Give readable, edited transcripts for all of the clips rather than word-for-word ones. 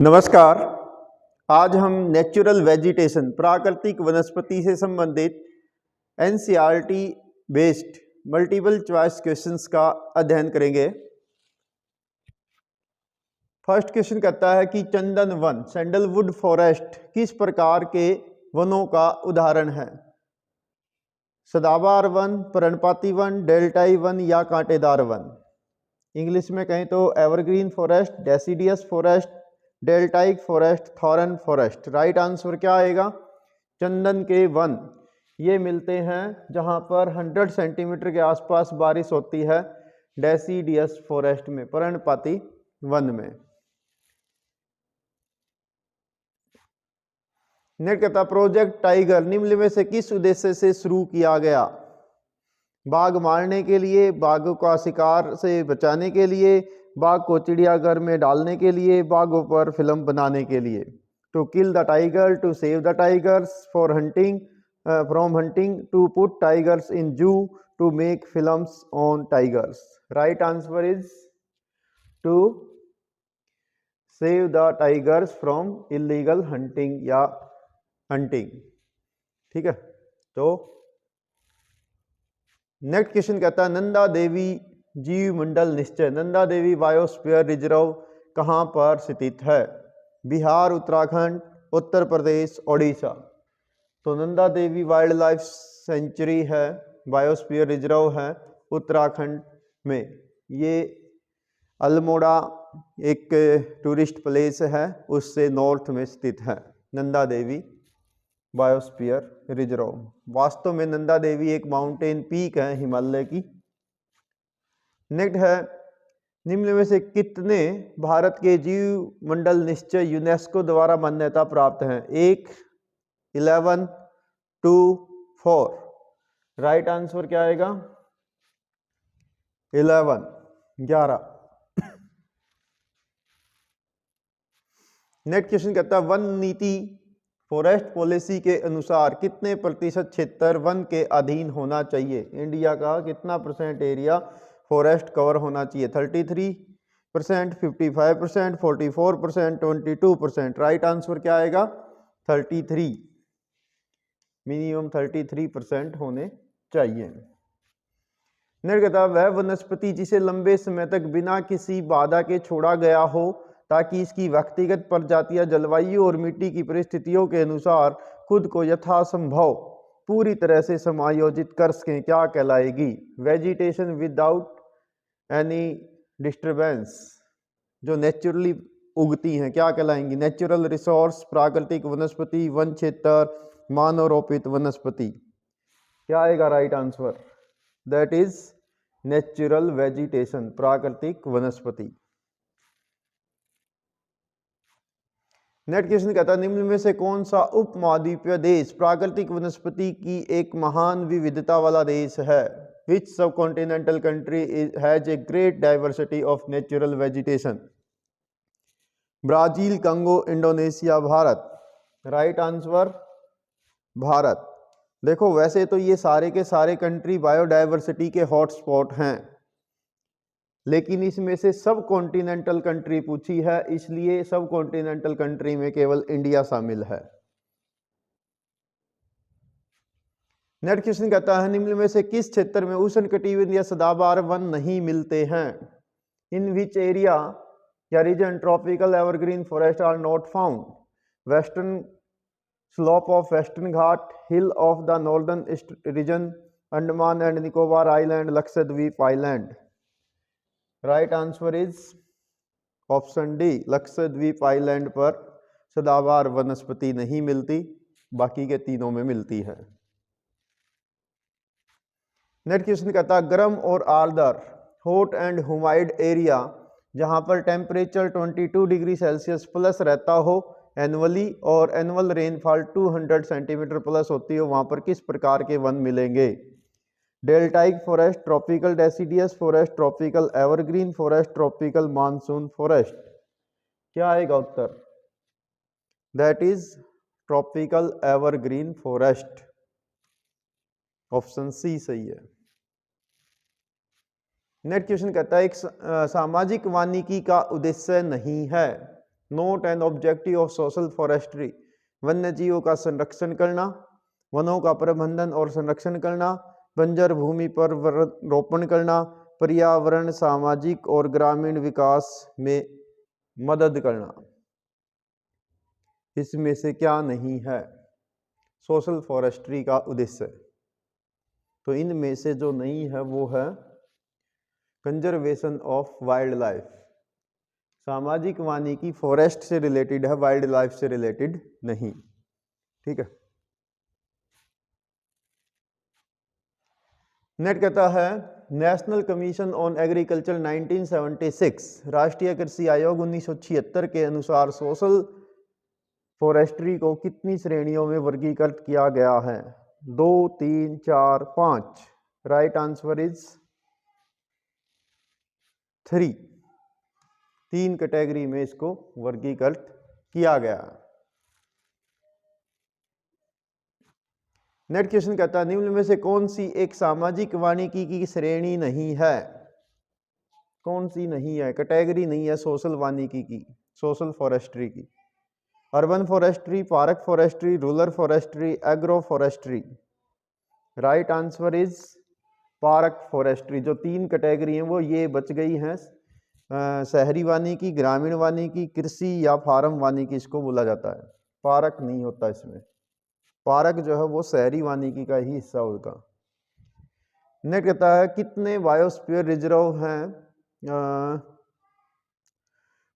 नमस्कार। आज हम नेचुरल वेजिटेशन प्राकृतिक वनस्पति से संबंधित NCERT based multiple choice questions का अध्ययन करेंगे। फर्स्ट क्वेश्चन कहता है कि चंदन वन सैंडलवुड फॉरेस्ट किस प्रकार के वनों का उदाहरण है? सदाबहार वन, पर्णपाती वन, डेल्टाई वन या कांटेदार वन। इंग्लिश में कहें तो evergreen forest, deciduous forest, deltaic forest, thorn forest. Right answer क्या आएगा? चंदन के वन ये मिलते हैं जहां पर 100 सेंटीमीटर के आसपास बारिश होती है, डेसिडियस फॉरेस्ट में, पर्णपाती वन में। नेक्स्ट कहता प्रोजेक्ट टाइगर निम्न में से किस उद्देश्य से शुरू किया गया? बाघ मारने के लिए, बाघों का शिकार से बचाने के लिए, बाघ को चिड़ियाघर में डालने के लिए, बाघों पर फिल्म बनाने के लिए। To kill the tiger, to save the tigers, for hunting, from hunting, to put tigers in zoo, to make films on tigers. Right answer is to save the tigers from illegal hunting या hunting. ठीक है, तो next question कहता है नंदा देवी जीव मंडल निश्चय, Nanda Devi biosphere reserve कहाँ पर स्थित है? बिहार, उत्तराखंड, उत्तर प्रदेश, ओडिशा। तो Nanda Devi wild life sanctuary है, बायोस्फीयर रिजर्व है उत्तराखंड में। ये अल्मोड़ा एक टूरिस्ट प्लेस है, उससे नॉर्थ में स्थित है नंदा देवी बायोस्फीयर रिजर्व। वास्तव में नंदा देवी एक माउंटेन पीक है हिमालय की। नेक्स्ट है निम्न में से कितने भारत के जीव मंडल निश्चय यूनेस्को द्वारा मान्यता प्राप्त हैं? 1, 11, 2, 4। राइट आंसर क्या आएगा? 11। नेक्स्ट क्वेश्चन कहता है वन नीति फॉरेस्ट पॉलिसी के अनुसार कितने प्रतिशत क्षेत्र वन के अधीन होना चाहिए? इंडिया का कितना परसेंट एरिया फॉरेस्ट कवर होना चाहिए? 33%, 55%, 44%, 22%। राइट आंसर क्या आएगा? 33। मिनिमम 33% होने चाहिए। निर्गता वह वनस्पति जिसे लंबे समय तक बिना किसी बाधा के छोड़ा गया हो ताकि इसकी व्यक्तिगत प्रजातियां जलवायु और मिट्टी की परिस्थितियों के अनुसार खुद को यथासंभव पूरी तरह से समायोजित कर सकें, क्या कहलाएगी? वेजिटेशन विदाउट एनी डिस्टरबेंस, जो नेचुरली उगती हैं, क्या कहलाएंगी? नेचुरल रिसोर्स, प्राकृतिक वनस्पति, वन क्षेत्र, मानवरोपित वनस्पति। क्या आएगा right answer? That is natural vegetation, प्राकृतिक वनस्पति। नेक्स्ट क्वेश्चन कहता है निम्न में से कौन सा उपमहाद्वीपीय देश प्राकृतिक वनस्पति की एक महान विविधता वाला देश है? विच सब continental country has a great diversity of natural vegetation? Brazil, कंगो, Indonesia, Bharat. Right answer Bharat. देखो वैसे तो ये सारे के सारे कंट्री बायोडाइवर्सिटी के हॉटस्पॉट हैं, लेकिन इसमें से सब कॉन्टिनेंटल कंट्री पूछी है, इसलिए सब कॉन्टिनेंटल कंट्री में केवल इंडिया शामिल है। नेक्स्ट क्वेश्चन कहता है निम्न में से किस क्षेत्र में उष्णकटिबंधीय या सदाबहार वन नहीं मिलते हैं? इन विच एरिया या region tropical evergreen forest are not found? Western slope of western Ghat, hill of the northern region, Andaman and Nicobar island, Lakshadweep island. Right answer is option D, Lakshadweep island पर सदाबहार वनस्पति नहीं मिलती, बाकी के तीनों में मिलती है। नेक्स्ट क्वेश्चन कहता है गर्म और आर्द्र हॉट एंड ह्यूमिड एरिया जहां पर टेम्परेचर 22 डिग्री सेल्सियस प्लस रहता हो एनुअली और एनुअल रेनफॉल 200 सेंटीमीटर प्लस होती हो, वहां पर किस प्रकार के वन मिलेंगे? Deltaic forest, tropical deciduous forest, tropical evergreen forest, tropical monsoon forest. क्या आएगा उत्तर? That is tropical evergreen forest. Option C सही है। नेक्स्ट क्वेश्चन कहता है एक सामाजिक वानिकी का उद्देश्य नहीं है। Note and objective of social forestry, वन्य जीवों का संरक्षण करना, वनों का प्रबंधन और संरक्षण करना, बंजर भूमि पर रोपण करना, पर्यावरण, सामाजिक और ग्रामीण विकास में मदद करना। इसमें से क्या नहीं है सोशल फॉरेस्ट्री का उद्देश्य? तो इनमें से जो नहीं है वो है कंजर्वेशन ऑफ वाइल्ड लाइफ। सामाजिक वानिकी फॉरेस्ट से रिलेटेड है, वाइल्ड लाइफ से रिलेटेड नहीं। ठीक है। नेक्स्ट कहता है नेशनल कमीशन ऑन एग्रीकल्चर 1976, राष्ट्रीय कृषि आयोग 1976 के अनुसार सोशल फॉरेस्ट्री को कितनी श्रेणियों में वर्गीकृत किया गया है? 2, 3, 4, 5। Right answer is 3। 3 कैटेगरी में इसको वर्गीकृत किया गया। नेक्स्ट क्वेश्चन कहता है निम्न में से कौन सी एक सामाजिक वानिकी की श्रेणी नहीं है? कौन सी नहीं है, कैटेगरी नहीं है सोशल वानिकी की, सोशल फॉरेस्ट्री की? Urban forestry, park forestry, rural forestry, agro forestry. Right answer is park forestry. जो 3 कैटेगरी हैं वो ये बच गई हैं, शहरी वानिकी, ग्रामीण वानिकी, कृषि या फार्म वानिकी इसको बोला जाता है। पार्क नहीं होता इसमें, पार्क जो है वो शहरी वानिकी का ही हिस्सा होगा। नेक्स्ट कहता है कितने बायोस्फीयर रिजर्व हैं?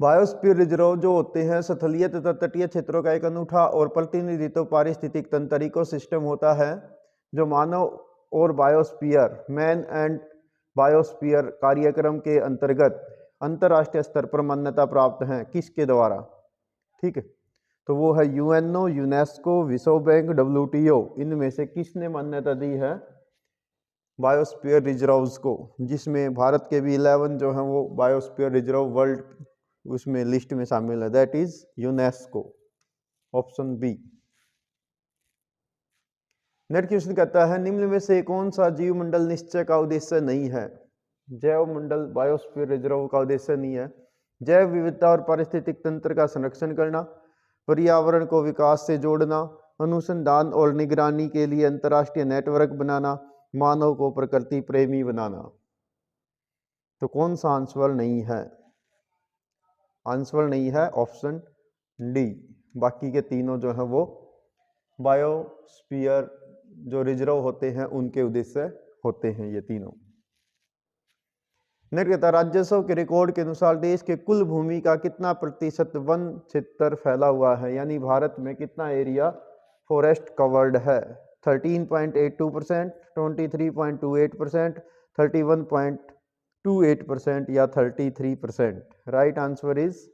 बायोस्फीयर रिजर्व जो होते हैं स्थलीय तथा तटीय क्षेत्रों का एक अनूठा और प्रतिनिधित्व पारिस्थितिक तंत्र इकोसिस्टम होता है जो मानव और बायोस्फीयर मैन एंड बायोस्फीयर कार्यक्रम के अंतर्गत अंतर्राष्ट्रीय स्तर पर मान्यता प्राप्त हैं। किसके द्वारा? ठीक है, तो वो है यूएनओ, यूनेस्को, विश्व बैंक, WTO। इनमें से किसने मान्यता दी है बायोस्फीयर रिजर्व्स को? जिसमें भारत के भी 11 जो हैं वो बायोस्फीयर रिजर्व वर्ल्ड उसमें लिस्ट में शामिल है, that is UNESCO. Option B. Next question कहता है निम्न में से कौन सा जीव मंडल निश्चय का उद्देश्य नहीं है? जैव मंडल बायोस्फीयर रिजर्व का उद्देश्य नहीं है। जैव विविधता और पारिस्थितिक तंत्र का संरक्षण करना, पर्यावरण को विकास से जोड़ना, अनुसंधान और निगरानी के लिए अंतर्राष्ट्रीय नेटवर्क बनाना, मानव को प्रकृति प्रेमी बनाना। तो कौन सा आंसर नहीं है? आंसर नहीं है ऑप्शन डी। बाकी के तीनों जो है वो बायोस्फीयर जो रिजर्व होते हैं उनके उद्देश्य होते हैं ये तीनों। नेक्स्ट कहता है राजस्व के रिकॉर्ड के अनुसार देश के कुल भूमि का कितना प्रतिशत वन क्षेत्र फैला हुआ है? यानी भारत में कितना एरिया फॉरेस्ट कवर्ड है? 13.82%, 23.28%, 31.28% या 33%? Right answer is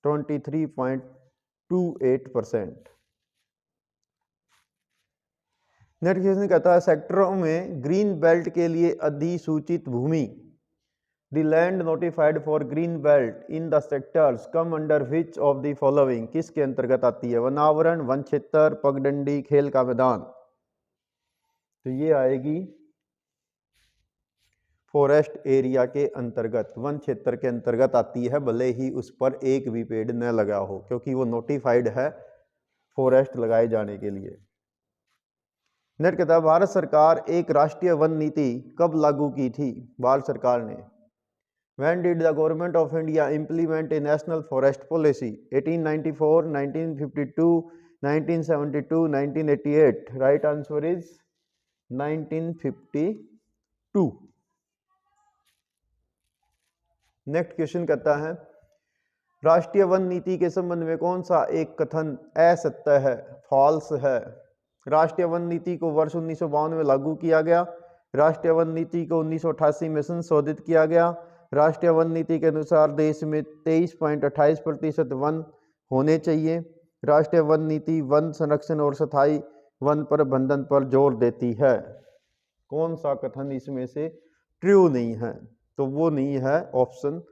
23.28%। Next question कहता है सेक्टरों में ग्रीन बेल्ट के लिए अधिसूचित भूमि, the land notified for green belt in the sectors come under which of the following? किसके अंतर्गत आती है? वनावरण, वन क्षेत्र, पगडंडी, खेल का मैदान। तो ये आएगी फॉरेस्ट एरिया के अंतर्गत, वन क्षेत्र के अंतर्गत आती है, भले ही उस पर एक भी पेड़ न लगा हो क्योंकि वो नोटिफाइड है फॉरेस्ट लगाए जाने के लिए। नेक्स्ट कहता है भारत सरकार एक राष्ट्रीय वन नीति कब लागू की थी? भारत सरकार ने। When did the government of India implement a national forest policy? 1894, 1952, 1972, 1988? Right answer is 1952। Next question कहता है राष्ट्रीय वन नीति के संबंध में कौन सा एक कथन असत्य है, फॉल्स है? राष्ट्रीय वन नीति को वर्ष 1952 में लागू किया गया। राष्ट्रीय वन नीति को 1988 में संशोधित किया गया। राष्ट्रीय वन नीति के अनुसार देश में 23.28% वन होने चाहिए। राष्ट्रीय वन नीति वन संरक्षण और स्थायी वन प्रबंधन पर जोर देती है। कौन सा कथन इसमें से ट्रू नहीं है? तो वो नहीं है ऑप्शन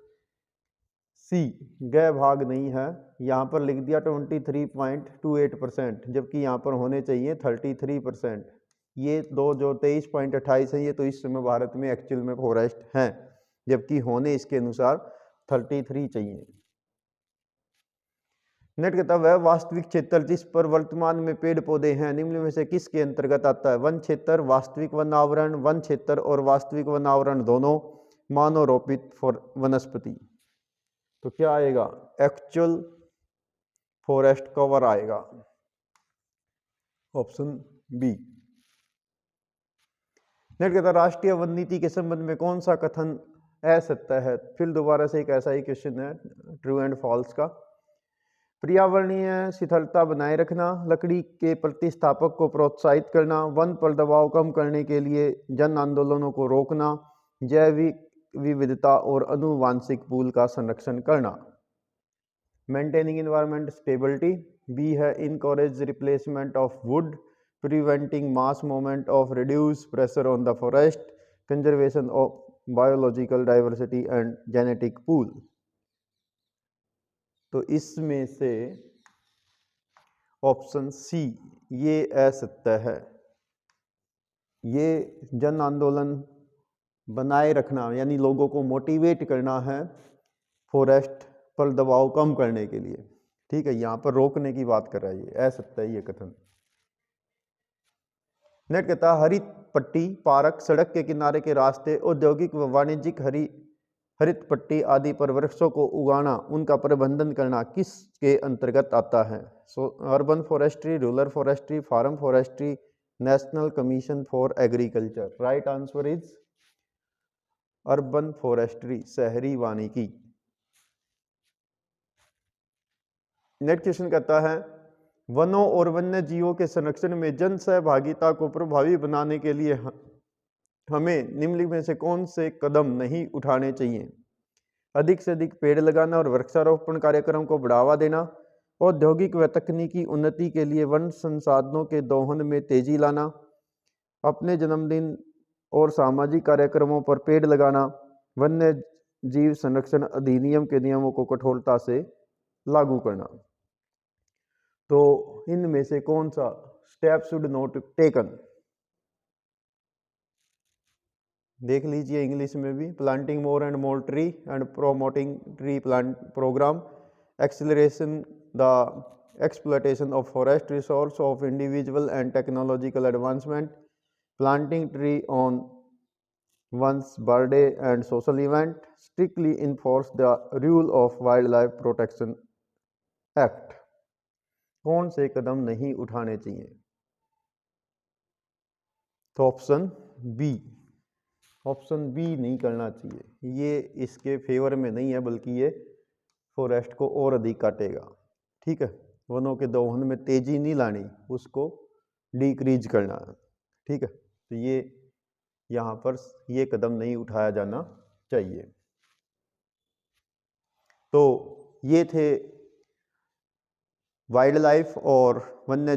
सी, गै भाग नहीं है। यहाँ पर लिख दिया 23.28%, जबकि यहाँ पर होने चाहिए 33%। ये दो जो 23.28 है ये तो इस समय भारत में एक्चुअल में फॉरेस्ट हैं, जबकि होने इसके अनुसार 33 चाहिए। नेट कहता है वह वास्तविक क्षेत्र जिस पर वर्तमान में पेड़ पौधे हैं निम्न में से किसके अंतर्गत आता है? वन क्षेत्र, वास्तविक वन आवरण, वन क्षेत्र और वास्तविक वन आवरण दोनों, मानव रोपित वनस्पति। तो क्या आएगा? एक्चुअल फॉरेस्ट कवर आएगा, ऑप्शन बी। नेट कहता है राष्ट्रीय वन नीति के संबंध में कौन सा कथन असत्य है? फिर दोबारा से एक ऐसा ही क्वेश्चन है, ट्रू एंड फॉल्स का। पर्यावरणीय शिथिलता बनाए रखना, लकड़ी के प्रतिस्थापक को प्रोत्साहित करना, वन पर दबाव कम करने के लिए जन आंदोलनों को रोकना, जैविक विविधता और आनुवांशिक पूल का संरक्षण करना। मेंटेनिंग एनवायरमेंट स्टेबिलिटी, बी है encourage replacement of would, preventing mass movement of reduce pressure on the forest, conservation of biological diversity and genetic pool. तो इसमें से ऑप्शन सी ये असत्य है। ये जन आंदोलन बनाए रखना यानी लोगों को मोटिवेट करना है फॉरेस्ट पर दबाव कम करने के लिए, ठीक है, यहाँ पर रोकने की बात कर रहा है, ये असत्य है ये कथन। नेट कहता हरित पट्टी, पार्क, सड़क के किनारे के रास्ते, औद्योगिक व वाणिज्यिक हरित पट्टी आदि पर वृक्षों को उगाना, उनका प्रबंधन करना किसके अंतर्गत आता है? Urban forestry, rural forestry, farm forestry, national commission for agriculture. Right answer is urban forestry, शहरी वानिकी। नेक्स्ट क्वेश्चन कहता है वनों और वन्य जीवों के संरक्षण में जन सहभागिता को प्रभावी बनाने के लिए हमें निम्नलिखित में से कौन से कदम नहीं उठाने चाहिए? अधिक से अधिक पेड़ लगाना और वृक्षारोपण कार्यक्रम को बढ़ावा देना, औद्योगिक व तकनीकी उन्नति के लिए वन संसाधनों के दोहन में तेजी लाना, अपने जन्मदिन और सामाजिक कार्यक्रमों पर पेड़ लगाना, वन्य जीव संरक्षण अधिनियम के नियमों को कठोरता से लागू करना। तो इनमें से कौन सा स्टेप शुड नॉट टेकन? देख लीजिए इंग्लिश में भी, planting more and more tree and promoting tree plant programme, acceleration the exploitation of forest resource of individual and technological advancement, planting tree on one's birthday and social event, strictly enforce the rule of wildlife protection act। कौन से कदम नहीं उठाने चाहिए? तो option B, option B नहीं करना चाहिए, ये इसके फेवर में नहीं है बल्कि ये फॉरेस्ट को और अधिक काटेगा, ठीक है। वनों के दोहन में तेजी नहीं लानी, उसको डिक्रीज करना है, ठीक है। तो ये यहाँ पर ये कदम नहीं उठाया जाना चाहिए। तो ये थे वाइल्ड लाइफ और वन्य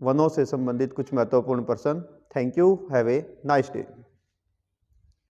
वनों से संबंधित कुछ महत्वपूर्ण प्रश्न। Thank you, have a nice day.